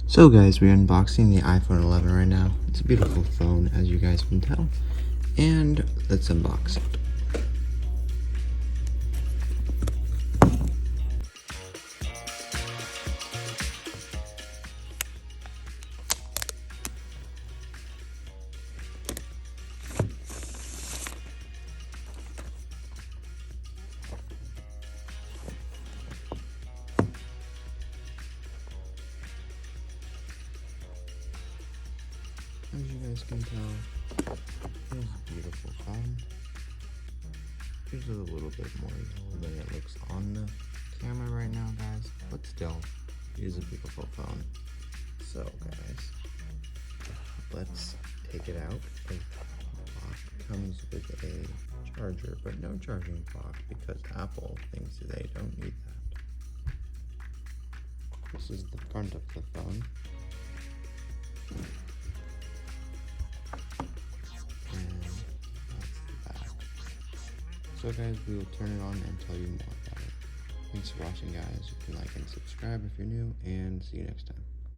So guys, we're unboxing the iPhone 11 right now. It's a beautiful phone, as you guys can tell. And let's unbox it. As you guys can tell, it's a beautiful phone. Here's a little bit more yellow than it looks on the camera right now, guys. But still, it is a beautiful phone. So guys, let's take it out. The box comes with a charger, but no charging box because Apple thinks they don't need that. This is the front of the phone. And that's the back. So guys, we will turn it on and tell you more about it. Thanks for watching, guys. You can like and subscribe if you're new, and see you next time.